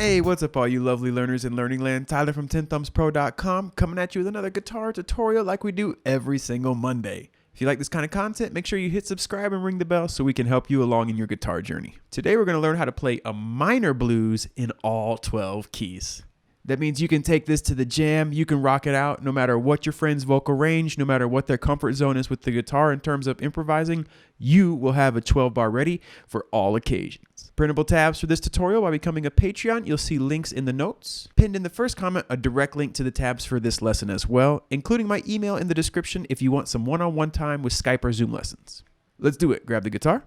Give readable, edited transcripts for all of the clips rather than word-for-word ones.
Hey, what's up all you lovely learners in Learning Land? Tyler from 10thumbspro.com coming at you with another guitar tutorial like we do every single Monday. If you like this kind of content, make sure you hit subscribe and ring the bell so we can help you along in your guitar journey. Today we're going to learn how to play a minor blues in all 12 keys. That means you can take this to the jam, you can rock it out no matter what your friend's vocal range, no matter what their comfort zone is with the guitar in terms of improvising, you will have a 12 bar ready for all occasions. Printable tabs for this tutorial by becoming a Patreon. You'll see links in the notes. Pinned in the first comment, a direct link to the tabs for this lesson as well, including my email in the description if you want some one-on-one time with Skype or Zoom lessons. Let's do it. Grab the guitar,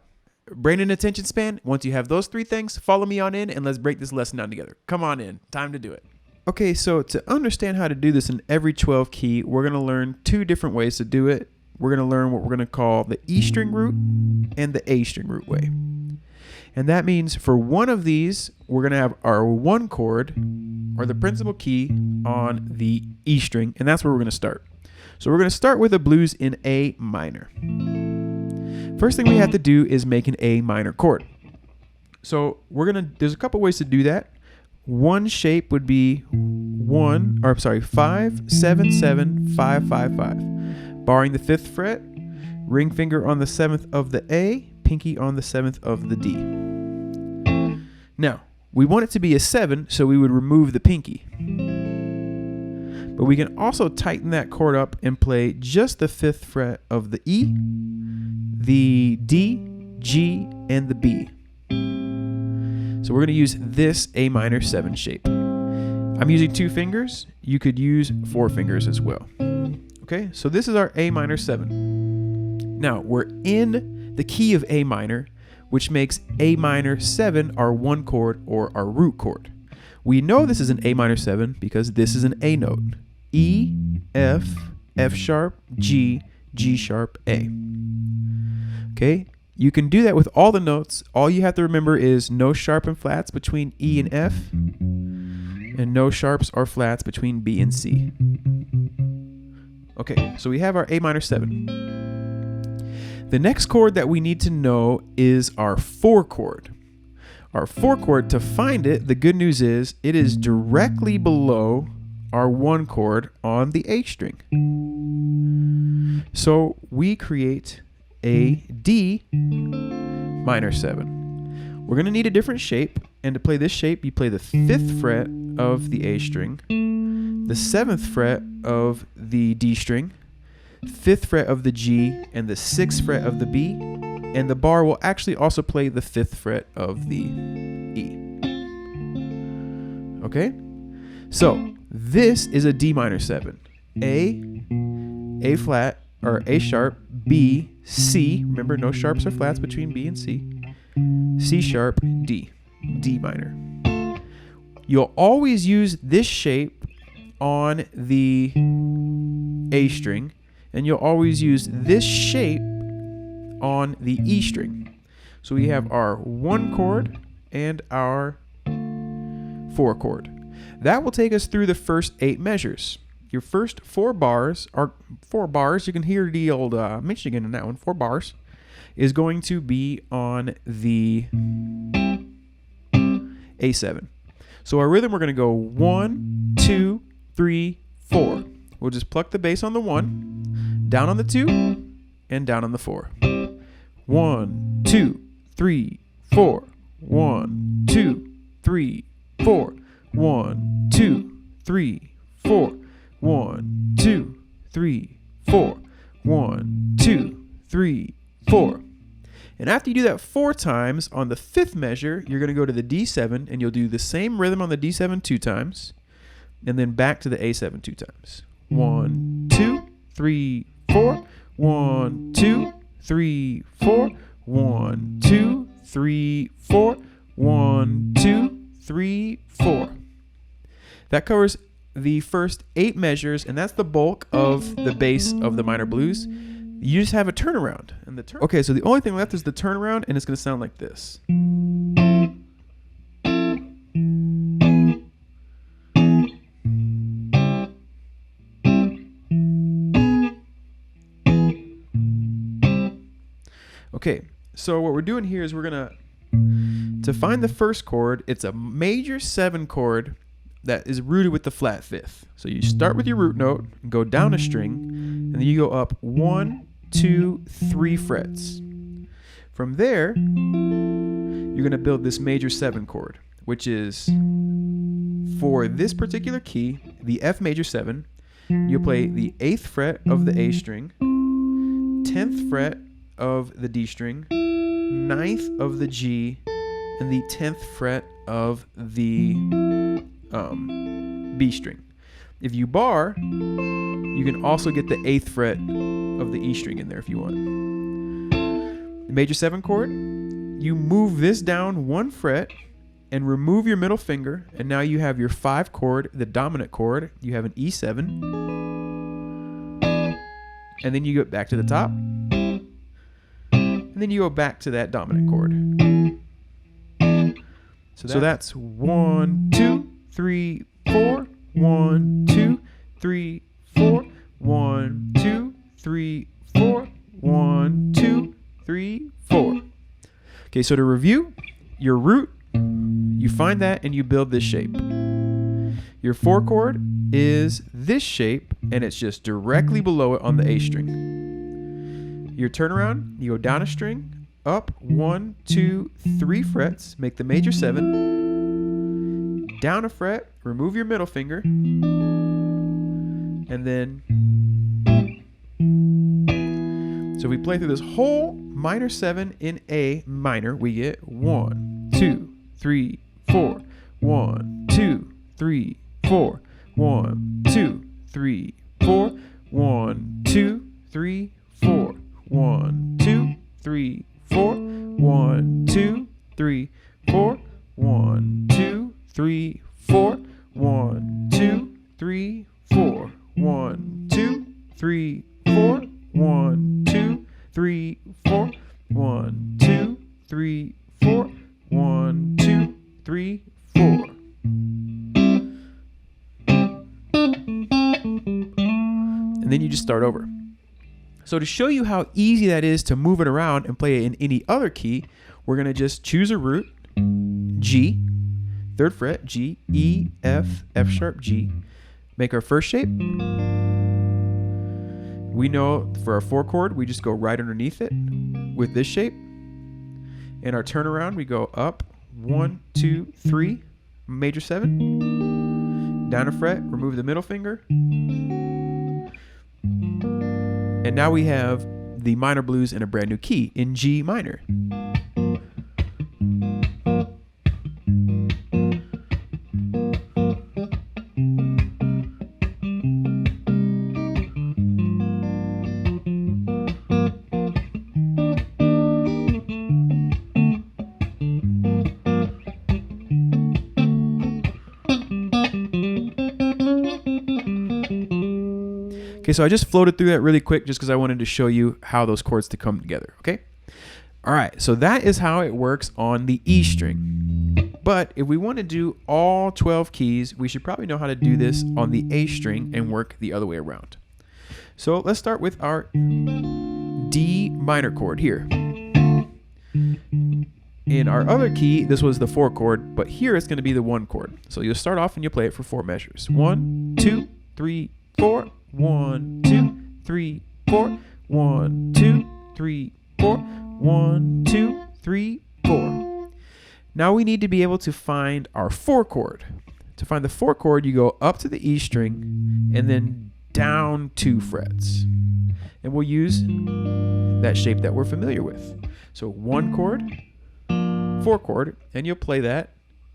brain and attention span. Once you have those three things, follow me on in and let's break this lesson down together. Come on in. Time to do it. Okay, so to understand how to do this in every 12 key, we're going to learn two different ways to do it. We're going to learn what we're going to call the E string root and the A string root way. And that means for one of these, we're going to have our one chord or the principal key on the E string, and that's where we're going to start. So we're going to start with a blues in A minor. First thing we have to do is make an A minor chord. So there's a couple ways to do that. One shape would be 5, 7, 7, 5, 5, 5. Barring the 5th fret, ring finger on the 7th of the A, pinky on the 7th of the D. Now, we want it to be a 7, so we would remove the pinky. But we can also tighten that chord up and play just the 5th fret of the E, the D, G, and the B. So we're going to use this A minor 7 shape. I'm using 2 fingers. You could use 4 fingers as well. Okay, so this is our A minor 7. Now we're in the key of A minor, which makes A minor 7 our one chord or our root chord. We know this is an A minor 7 because this is an A note. E, F, F sharp, G, G sharp, A. Okay. You can do that with all the notes. All you have to remember is no sharp and flats between E and F, and no sharps or flats between B and C. Okay, so we have our A minor 7. The next chord that we need to know is our 4 chord. Our 4 chord, to find it, the good news is it is directly below our 1 chord on the A string. So we create a D minor 7. We're going to need a different shape, and to play this shape, you play the 5th fret of the A string, the 7th fret of the D string, 5th fret of the G, and the 6th fret of the B, and the bar will actually also play the 5th fret of the E. Okay? So, this is a D minor 7. A flat, or A sharp, B, C, remember no sharps or flats between B and C, C sharp, D, D minor. You'll always use this shape on the A string, and you'll always use this shape on the E string. So we have our 1 chord and our 4 chord. That will take us through the first 8 measures. Your first 4 bars are 4 bars. You can hear the old Michigan in that one. 4 bars is going to be on the A7. So our rhythm, we're going to go 1, 2, 3, 4. We'll just pluck the bass on the 1, down on the 2, and down on the 4. 1, 2, 3, 4. 1, 2, 3, 4. 1, 2, 3, 4. 1, 2, 3, 4. 1, 2, 3, 4. And after you do that 4 times, on the 5th measure, you're going to go to the D7, and you'll do the same rhythm on the D7 2 times, and then back to the A7 2 times. 1, 2, 3, 4. 1, 2, 3, 4. 1, 2, 3, 4. 1, 2, 3, 4. That covers the first 8 measures, and that's the bulk of the bass of the minor blues. You just have a turnaround. Okay, so the only thing left is the turnaround, and it's going to sound like this. Okay, so what we're doing here is we're going to To find the first chord, it's a major 7 chord that is rooted with the flat 5th. So you start with your root note, go down a string, and then you go up 1, 2, 3 frets. From there, you're going to build this major 7 chord, which is, for this particular key, the F major 7. You'll play the 8th fret of the A string, 10th fret of the D string, 9th of the G, and the 10th fret of the B string. If you bar, you can also get the 8th fret of the E string in there if you want. The major 7 chord, you move this down 1 fret and remove your middle finger, and now you have your 5 chord, the dominant chord. You have an E7, and then you go back to the top, and then you go back to that dominant chord. So that's 1, 2, 3, 4, 1, 2, 3, 4, 1, 2, 3, 4, 1, 2, 3, 4. Okay, so to review, your root, you find that and you build this shape. Your 4 chord is this shape, and it's just directly below it on the A string. Your turnaround, you go down a string, up 1, 2, 3 frets, make the major 7, down a fret, remove your middle finger, and then, so if we play through this whole minor 7 in A minor, we get 1, 2, 3, 4, 1, 2, 3, 4, 1, 2, 3, 4, 1, 2, 3, 4, 1, 2, 3, 4, 1, 2, 3, 4, 1, 2, 3, 4, 1, 2, 3, 4, 1, 2, 3, 4, 1, 2, 3, 4, 1, 2, 3, 4, 1, 2, 3, 4. And then you just start over. So to show you how easy that is to move it around and play it in any other key, we're going to just choose a root, G, 3rd fret, G, E, F, F sharp, G. Make our first shape. We know for our 4 chord, we just go right underneath it with this shape. And our turnaround, we go up 1, 2, 3, major 7, down a fret, remove the middle finger. And now we have the minor blues in a brand new key in G minor. Okay, so I just floated through that really quick just because I wanted to show you how those chords to come together, okay? All right, so that is how it works on the E string. But if we want to do all 12 keys, we should probably know how to do this on the A string and work the other way around. So let's start with our D minor chord here. In our other key, this was the 4 chord, but here it's going to be the 1 chord. So you'll start off and you'll play it for 4 measures. 1, 2, 3, 4. 1, 2, 3, 4. 1, 2, 3, 4. 1, 2, 3, 4. Now we need to be able to find our 4 chord. To find the 4 chord, you go up to the E string and then down 2 frets. And we'll use that shape that we're familiar with. So 1 chord, 4 chord, and you'll play that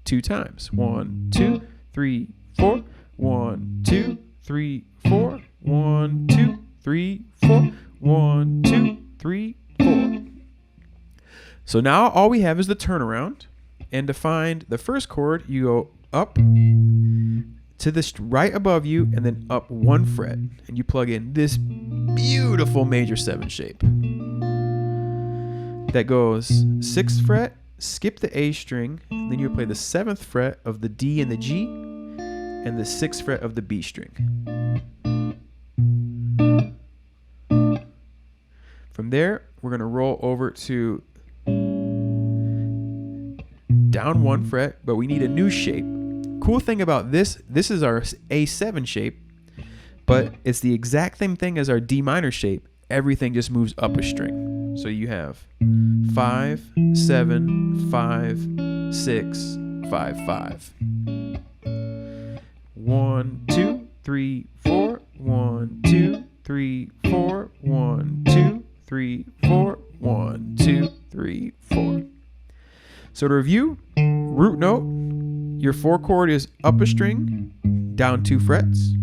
2 times. 1, 2, 3, 4. 1, 2, 3, 4. 1, 2, 3, 4. 1, 2, 3, 4. So now all we have is the turnaround. And to find the first chord, you go up to the right above you and then up 1 fret. And you plug in this beautiful major 7 shape. That goes 6th fret, skip the A string, then you play the 7th fret of the D and the G, and the 6th fret of the B string. From there, we're going to roll over to down 1 fret, but we need a new shape. Cool thing about this is our A7 shape, but it's the exact same thing as our D minor shape. Everything just moves up a string. So you have 5, 7, 5, 6, 5, 5. 1, 2, 3, 4. 1, 2, 3, 4. 1, 2, 3, 4. 1, 2, 3, 4. So to review, root note, your 4 chord is up a string, down 2 frets.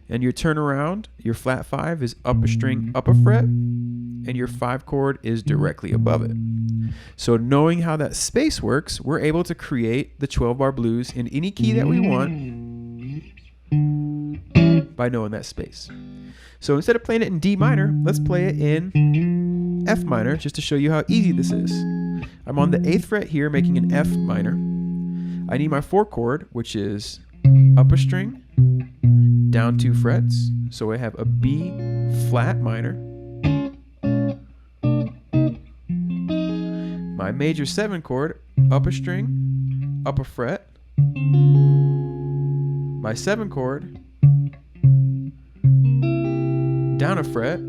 And your turnaround, your flat 5 is up a string, up a fret. And your 5 chord is directly above it. So knowing how that space works, we're able to create the 12-bar blues in any key that we want by knowing that space. So instead of playing it in D minor, let's play it in F minor just to show you how easy this is. I'm on the 8th fret here making an F minor. I need my 4 chord, which is up a string, down 2 frets. So I have a B flat minor. My major 7 chord, up a string, up a fret. My 7 chord, down a fret,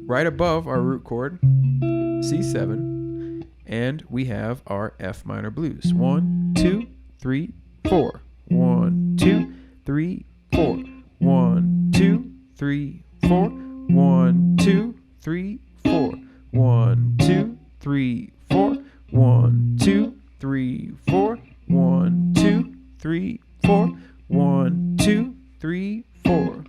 right above our root chord, C7, and we have our F minor blues. 1, 2, 3, 4. 1, 2, 3, 4. 1, 2, 3, 4. 1, 2, 3, 4. 1, 2, 3, 4. 1, 2, 3, 4. 1, 2, 3, 4. 1, 2, 3, 4.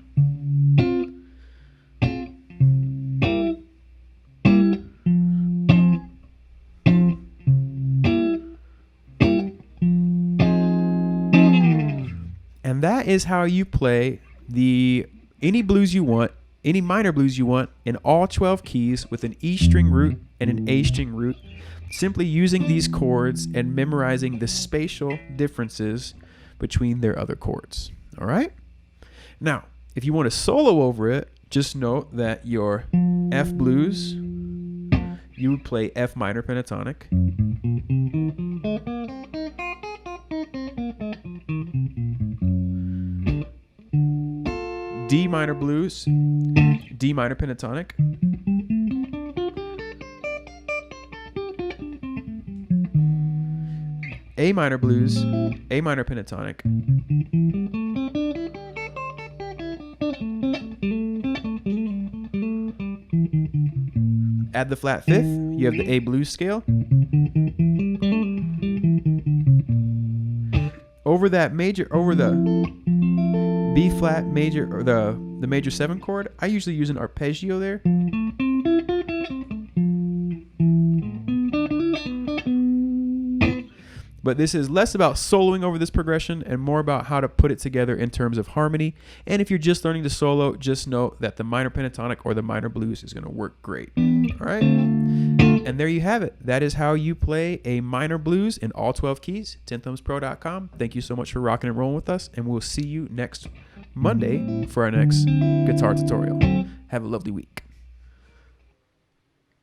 And that is how you play any blues you want, any minor blues you want in all 12 keys with an E string root and an A string root, simply using these chords and memorizing the spatial differences between their other chords. All right? Now, if you want to solo over it, just note that your F blues, you would play F minor pentatonic. D minor blues, D minor pentatonic. A minor blues, A minor pentatonic. Add the flat 5th, you have the A blues scale. Over the B flat major, or the major 7 chord, I usually use an arpeggio there. But this is less about soloing over this progression and more about how to put it together in terms of harmony. And if you're just learning to solo, just note that the minor pentatonic or the minor blues is going to work great. All right. And there you have it. That is how you play a minor blues in all 12 keys. 10thumbspro.com. Thank you so much for rocking and rolling with us. And we'll see you next Monday for our next guitar tutorial. Have a lovely week.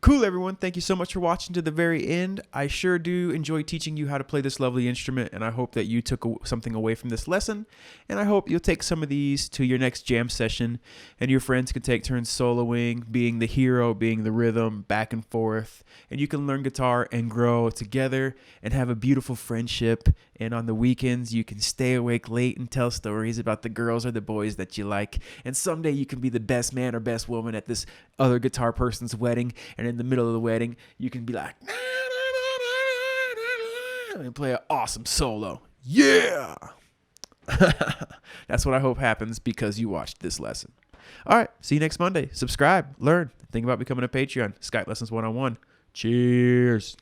Cool, everyone. Thank you so much for watching to the very end. I sure do enjoy teaching you how to play this lovely instrument, and I hope that you took something away from this lesson, and I hope you'll take some of these to your next jam session, and your friends can take turns soloing, being the hero, being the rhythm, back and forth, and you can learn guitar and grow together and have a beautiful friendship, and on the weekends, you can stay awake late and tell stories about the girls or the boys that you like, and someday you can be the best man or best woman at this other guitar person's wedding, and in the middle of the wedding, you can be like, and play an awesome solo. Yeah! That's what I hope happens because you watched this lesson. All right, see you next Monday. Subscribe, learn, think about becoming a Patreon. Skype Lessons 101. Cheers.